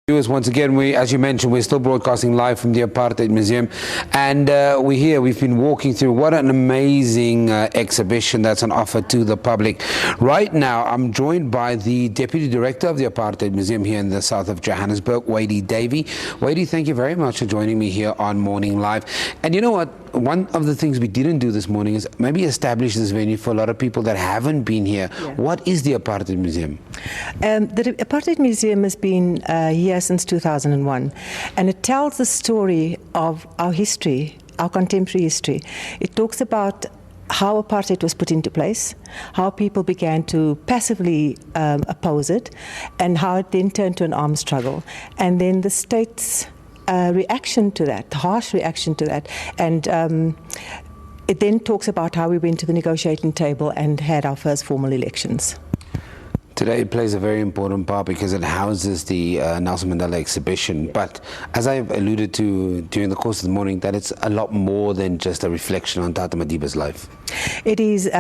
Once again, as you mentioned, we're still broadcasting live from the Apartheid Museum, and we've been walking through what an amazing exhibition that's on offer to the public. Right now, I'm joined by the Deputy Director of the Apartheid Museum here in the south of Johannesburg, Wayde Davy. Wayde, thank you very much for joining me here on Morning Live. And you know what? One of the things we didn't do this morning is maybe establish this venue for a lot of people that haven't been here. Yeah. What is the Apartheid Museum? The Apartheid Museum has been here since 2001, and it tells the story of our history, our contemporary history. It talks about how apartheid was put into place, how people began to passively oppose it, and how it then turned to an armed struggle, and then the state's reaction to that, harsh reaction to that, and it then talks about how we went to the negotiating table and had our first formal elections. Today it plays a very important part because it houses the Nelson Mandela exhibition. But as I've alluded to during the course of the morning, that it's a lot more than just a reflection on Tata Madiba's life. It is.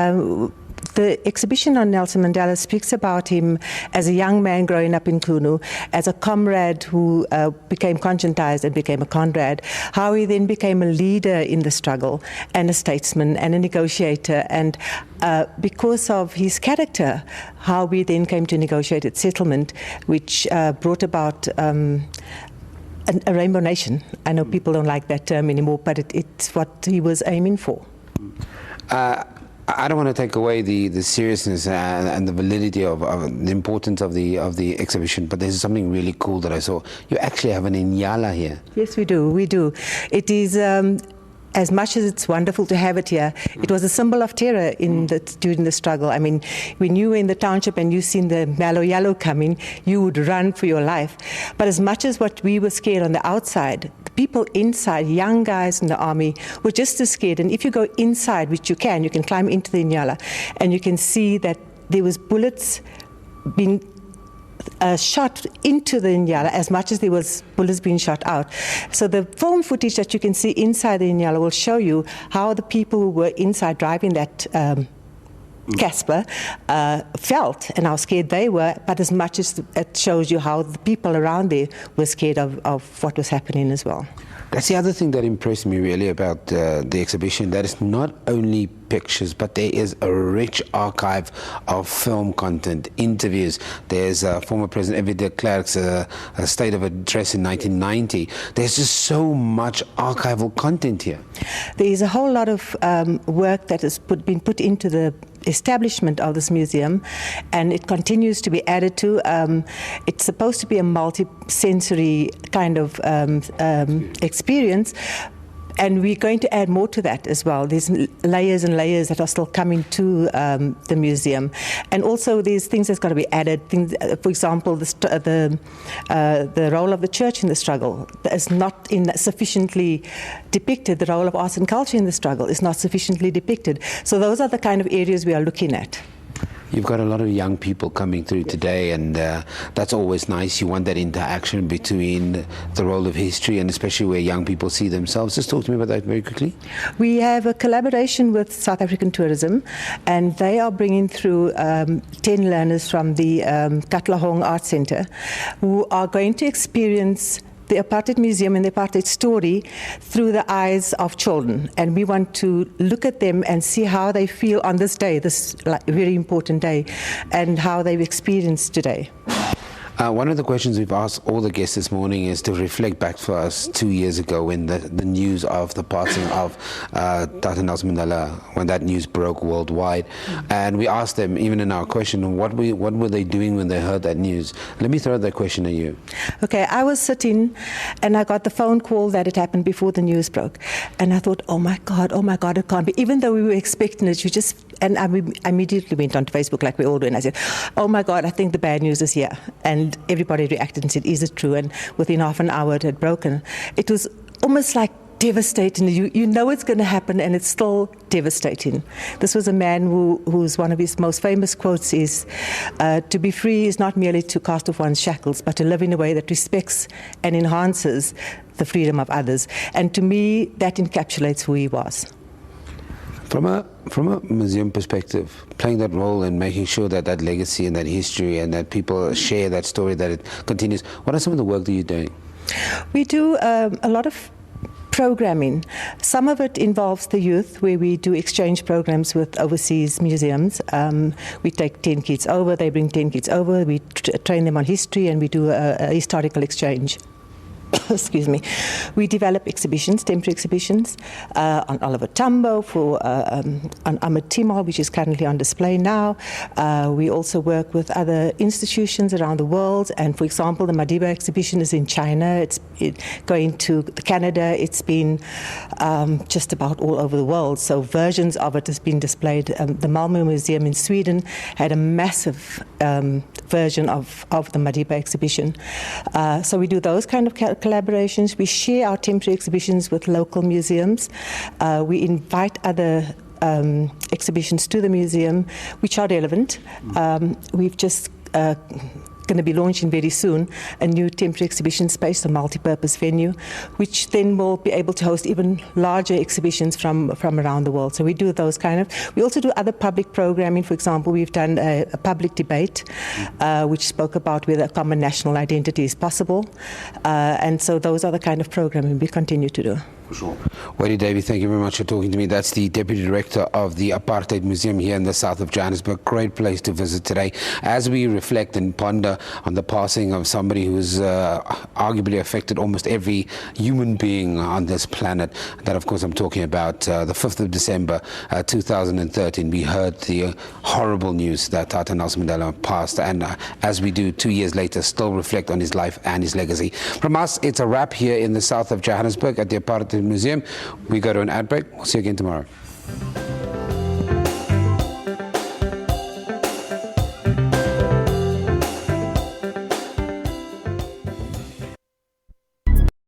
The exhibition on Nelson Mandela speaks about him as a young man growing up in Kunu, as a comrade who became conscientized and became a comrade, how he then became a leader in the struggle and a statesman and a negotiator, and because of his character, how we then came to negotiated settlement, which brought about a rainbow nation. I know people don't like that term anymore, but it's what he was aiming for. I don't want to take away the seriousness and the validity of the importance of the exhibition, but there's something really cool that I saw. You actually have an inyala here. Yes, we do. We do. It is. As much as it's wonderful to have it here, it was a symbol of terror during the struggle. I mean, when you were in the township and you seen the mallow yellow coming, you would run for your life. But as much as what we were scared on the outside, the people inside, young guys in the army, were just as scared. And if you go inside, which you can climb into the Inyala, and you can see that there was bullets being shot into the Inyala as much as there was bullets being shot out. So the film footage that you can see inside the Inyala will show you how the people who were inside driving that Casper felt and how scared they were, but as much as it shows you how the people around there were scared of what was happening as well. That's the other thing that impressed me really about the exhibition, that it's not only pictures, but there is a rich archive of film content, interviews. There's former President F.W. de Klerk's State of Address in 1990. There's just so much archival content here. There is a whole lot of work that has been put into the establishment of this museum, and it continues to be added to. It's supposed to be a multi-sensory kind of experience, and we're going to add more to that as well. There's layers and layers that are still coming to the museum, and also there's things that's got to be added. Things, for example, the role of the church in the struggle is not sufficiently depicted. The role of arts and culture in the struggle is not sufficiently depicted. So those are the kind of areas we are looking at. You've got a lot of young people coming through today, and that's always nice. You want that interaction between the role of history and especially where young people see themselves. Just talk to me about that very quickly. We have a collaboration with South African Tourism, and they are bringing through 10 learners from the Katlehong Art Centre who are going to experience the Apartheid Museum and the Apartheid story through the eyes of children. And we want to look at them and see how they feel on this day, this very important day, and how they've experienced today. One of the questions we've asked all the guests this morning is to reflect back for us 2 years ago when the news of the passing of Tata Nelson Mandela, when that news broke worldwide. And we asked them, even in our question, what were they doing when they heard that news? Let me throw that question at you. Okay, I was sitting and I got the phone call that it happened before the news broke. And I thought, oh my God, it can't be. Even though we were expecting it, and I immediately went onto Facebook like we all do, and I said, oh my God, I think the bad news is here. And everybody reacted and said, is it true? And within half an hour it had broken. It was almost like devastating. You know it's going to happen, and it's still devastating. This was a man whose one of his most famous quotes is, to be free is not merely to cast off one's shackles, but to live in a way that respects and enhances the freedom of others. And to me, that encapsulates who he was. From a museum perspective, playing that role and making sure that that legacy and that history and that people share that story, that it continues, what are some of the work that you're doing? We do a lot of programming. Some of it involves the youth, where we do exchange programs with overseas museums. We take 10 kids over, they bring 10 kids over, we train them on history, and we do a historical exchange. Excuse me. We develop exhibitions, temporary exhibitions, on Oliver Tambo, on Ahmed Timol, which is currently on display now. We also work with other institutions around the world, and for example, the Madiba exhibition is in China. It's going to Canada. It's been just about all over the world, so versions of it has been displayed. The Malmö Museum in Sweden had a massive version of the Madiba exhibition. So we do those kind of collaborations. We share our temporary exhibitions with local museums. We invite other exhibitions to the museum which are relevant. We've just going to be launching very soon a new temporary exhibition space, a multi-purpose venue, which then will be able to host even larger exhibitions from around the world. So we do those kind of. We also do other public programming. For example, we've done a public debate which spoke about whether a common national identity is possible. And so those are the kind of programming we continue to do. For sure. Wayde Davy, thank you very much for talking to me. That's the Deputy Director of the Apartheid Museum here in the south of Johannesburg. Great place to visit today as we reflect and ponder on the passing of somebody who's arguably affected almost every human being on this planet. That, of course, I'm talking about the 5th of December 2013. We heard the horrible news that Tata Nelson Mandela passed, and as we do 2 years later, still reflect on his life and his legacy. From us, it's a wrap here in the south of Johannesburg at the Apartheid Museum. We go to an ad break. We'll see you again tomorrow.